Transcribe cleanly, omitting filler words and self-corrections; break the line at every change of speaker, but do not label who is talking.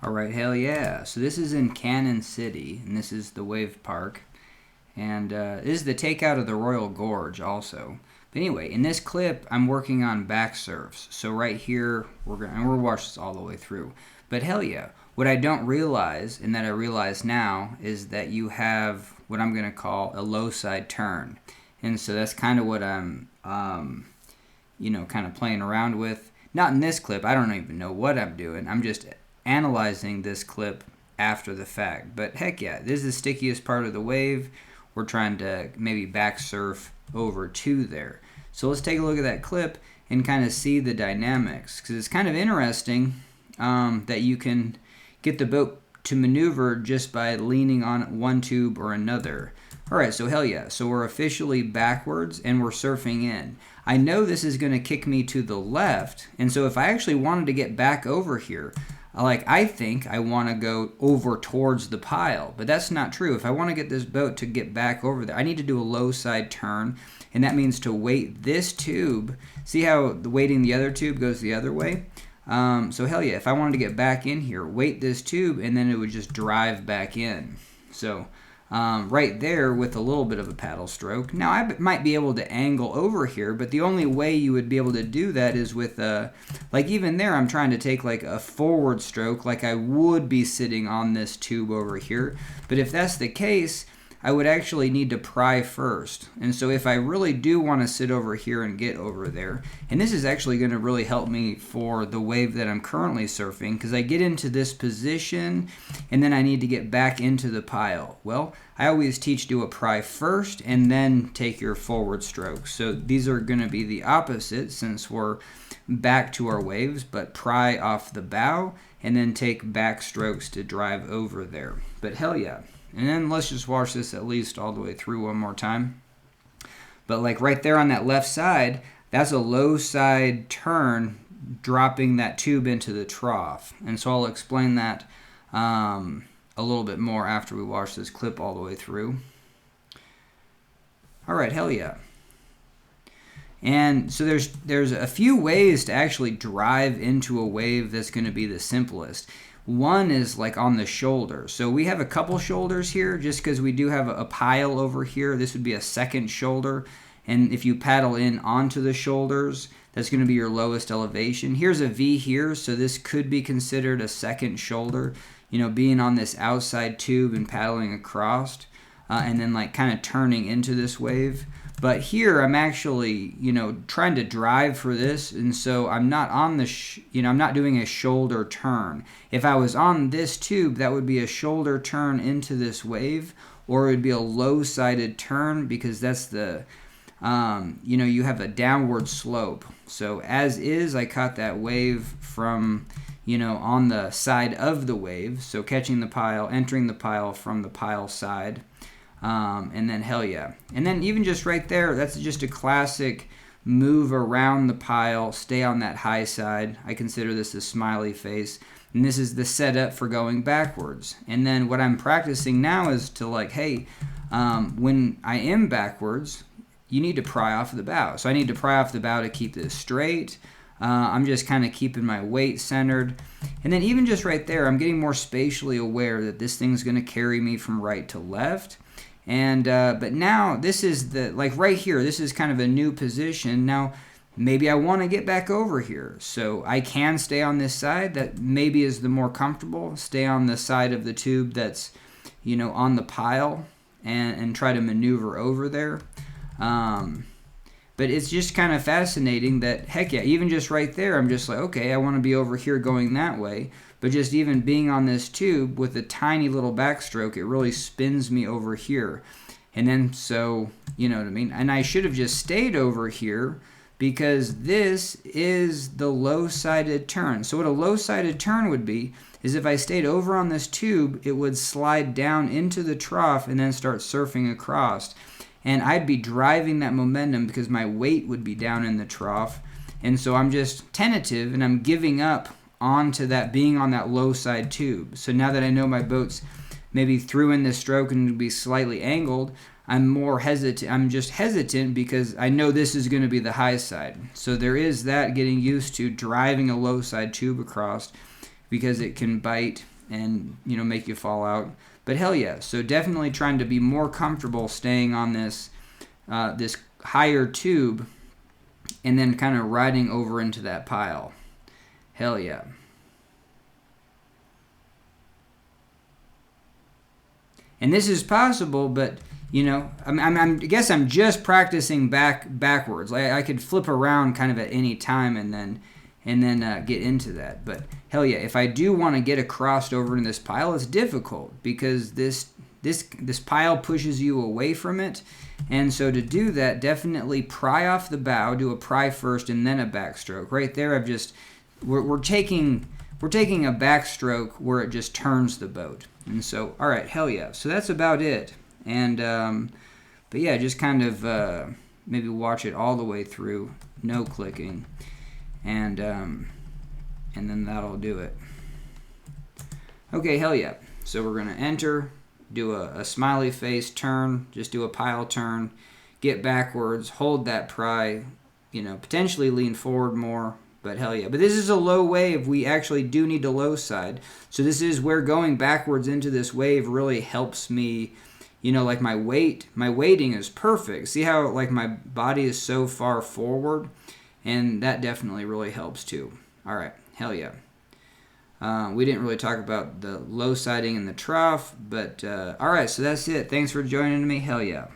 All right, hell yeah. So this is in Canon City, and this is the wave park. And this is the takeout of the Royal Gorge also. But anyway, in this clip, I'm working on back surfs. So right here, we'll watch this all the way through. But hell yeah. What I don't realize, and that I realize now, is that you have what I'm going to call a low side turn. And so that's kind of what I'm, kind of playing around with. Not in this clip. I don't even know what I'm doing. I'm just analyzing this clip after the fact. But heck yeah, this is the stickiest part of the wave. We're trying to maybe back surf over to there. So let's take a look at that clip and kind of see the dynamics, because it's kind of interesting that you can get the boat to maneuver just by leaning on one tube or another. Alright, so hell yeah. So we're officially backwards and we're surfing in. I know this is going to kick me to the left, and so if I actually wanted to get back over here, I think I want to go over towards the pile, but that's not true. If I want to get this boat to get back over there, I need to do a low side turn, and that means to weight this tube. See how the weighting the other tube goes the other way? So hell yeah, if I wanted to get back in here, weight this tube, and then it would just drive back in. So right there with a little bit of a paddle stroke. Now I might be able to angle over here, but the only way you would be able to do that is with even there I'm trying to take like a forward stroke like I would be sitting on this tube over here. But if that's the case, I would actually need to pry first. And so if I really do want to sit over here and get over there, and this is actually going to really help me for the wave that I'm currently surfing, because I get into this position and then I need to get back into the pile. Well, I always teach do a pry first and then take your forward stroke. So these are going to be the opposite since we're back to our waves, but pry off the bow and then take back strokes to drive over there. But hell yeah. And then let's just watch this at least all the way through one more time. But like right there on that left side, that's a low side turn dropping that tube into the trough. And so I'll explain that a little bit more after we watch this clip all the way through. All right, hell yeah. And so there's a few ways to actually drive into a wave that's going to be the simplest. One is like on the shoulder. So we have a couple shoulders here just because we do have a pile over here. This would be a second shoulder. And if you paddle in onto the shoulders, that's going to be your lowest elevation. Here's a V here, so this could be considered a second shoulder. Being on this outside tube and paddling across, and then like kind of turning into this wave. But here I'm actually, trying to drive for this, and so I'm not on the, I'm not doing a shoulder turn. If I was on this tube, that would be a shoulder turn into this wave, or it would be a low-sided turn because that's the, you have a downward slope. So as is, I caught that wave from, on the side of the wave, so catching the pile, entering the pile from the pile side. And then hell yeah. And then even just right there, that's just a classic move around the pile, stay on that high side. I consider this a smiley face. And this is the setup for going backwards. And then what I'm practicing now is to like, hey, when I am backwards, you need to pry off the bow. So I need to pry off the bow to keep this straight. I'm just kind of keeping my weight centered. And then even just right there, I'm getting more spatially aware that this thing's going to carry me from right to left. And but now this is right here, this is kind of a new position. Now maybe I want to get back over here, so I can stay on this side that maybe is the more comfortable, stay on the side of the tube that's on the pile and try to maneuver over there. But it's just kind of fascinating that, heck yeah, even just right there, I'm just like, okay, I want to be over here going that way. But just even being on this tube with a tiny little backstroke, it really spins me over here. And then so, you know what I mean? And I should have just stayed over here because this is the low-sided turn. So what a low-sided turn would be is if I stayed over on this tube, it would slide down into the trough and then start surfing across. And I'd be driving that momentum because my weight would be down in the trough. And so I'm just tentative and I'm giving up onto that being on that low side tube. So now that I know my boat's maybe threw in this stroke and it'll be slightly angled, I'm more hesitant. I'm just hesitant because I know this is going to be the high side. So there is that getting used to driving a low side tube across because it can bite and make you fall out. But hell yeah, so definitely trying to be more comfortable staying on this this higher tube and then kind of riding over into that pile. Hell yeah. And this is possible, but I guess I'm just practicing backwards. Like I could flip around kind of at any time and then get into that. But hell yeah, if I do want to get across over in this pile, it's difficult because this pile pushes you away from it. And so to do that, definitely pry off the bow, do a pry first and then a backstroke. Right there, we're taking a backstroke where it just turns the boat. And so, all right, hell yeah. So that's about it. And but yeah, just kind of maybe watch it all the way through, no clicking, and then that'll do it. Okay, hell yeah. So we're gonna enter, do a smiley face turn, just do a pile turn, get backwards, hold that pry, potentially lean forward more. But hell yeah. But this is a low wave. We actually do need a low side. So this is where going backwards into this wave really helps me, like my weighting is perfect. See how like my body is so far forward? And that definitely really helps too. All right, hell yeah. We didn't really talk about the low siding and the trough, but all right, so that's it. Thanks for joining me. Hell yeah.